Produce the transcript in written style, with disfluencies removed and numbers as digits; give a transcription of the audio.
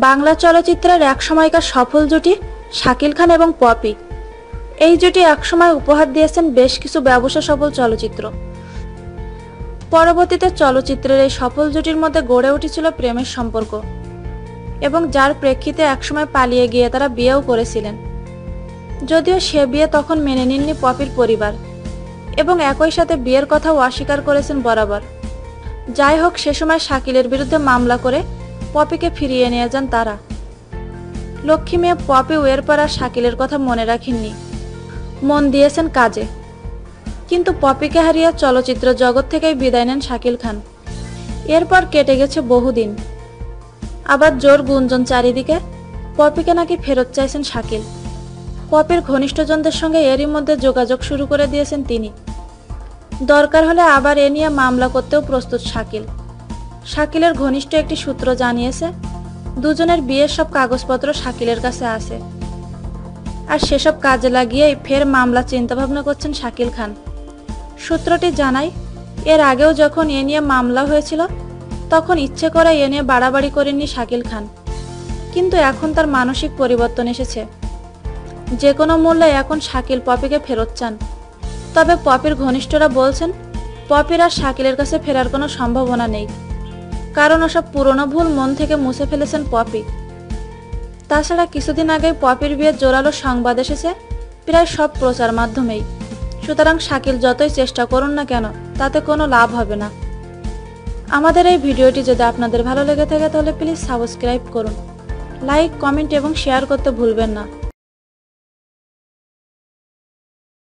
বাংলা চলচ্চিত্রের এক সময়কার সফল জুটি শাকিল খান এবং পপি। এই জুটি একসময় উপহার দিয়েছেন বেশ কিছু ব্যবসা সফল চলচ্চিত্র। পরবর্তীতে চলচ্চিত্রের এই সফল জুটির মধ্যে গড়ে উঠেছিল প্রেমের সম্পর্ক এবং যার প্রেক্ষিতে একসময় পালিয়ে গিয়ে তারা বিয়েও করেছিলেন। যদিও সে বিয়ে তখন মেনে নেননি পপির পরিবার এবং একই সাথে বিয়ের কথাও অস্বীকার করেছেন বরাবর। যাই হোক, সে সময় শাকিলের বিরুদ্ধে মামলা করে পপিকে ফিরিয়ে নিয়ে যান তারা। লক্ষ্মী মেয়ে পপি এরপর আর শাকিলের কথা মনে রাখেননি, মন দিয়েছেন কাজে। কিন্তু পপিকে হারিয়ে চলচ্চিত্র জগৎ থেকেই বিদায় নেন শাকিল খান। এরপর কেটে গেছে বহুদিন, আবার জোর গুঞ্জন চারিদিকে পপিকে নাকি ফেরত চাইছেন শাকিল। পপির ঘনিষ্ঠজনদের সঙ্গে এরই মধ্যে যোগাযোগ শুরু করে দিয়েছেন তিনি। দরকার হলে আবার এ নিয়ে মামলা করতেও প্রস্তুত শাকিল। শাকিলের ঘনিষ্ঠ একটি সূত্র জানিয়েছে, দুজনের বিয়ের সব কাগজপত্র শাকিলের কাছে আছে, আর সেসব কাজে লাগিয়েই ফের মামলা চিন্তাভাবনা করছেন শাকিল খান। সূত্রটি জানায়, এর আগেও যখন এ নিয়ে মামলা হয়েছিল তখন ইচ্ছে করে এ নিয়ে বাড়াবাড়ি করেননি শাকিল খান, কিন্তু এখন তার মানসিক পরিবর্তন এসেছে। যে কোনো মূল্যে এখন শাকিল পপিকে ফেরত চান। তবে পপির ঘনিষ্ঠরা বলছেন, পপির আর শাকিলের কাছে ফেরার কোনো সম্ভাবনা নেই, কারণ ওসব পুরনো ভুল মন থেকে মুছে ফেলেছেন পপি। তাছাড়া কিছুদিন আগেই পপির বিয়ের জোরালো সংবাদ এসেছে প্রায় সব প্রচার মাধ্যমেই। সুতরাং শাকিল যতই চেষ্টা করুন না কেন তাতে কোনো লাভ হবে না। আমাদের এই ভিডিওটি যদি আপনাদের ভালো লেগে থাকে তাহলে প্লিজ সাবস্ক্রাইব করুন, লাইক, কমেন্ট এবং শেয়ার করতে ভুলবেন না।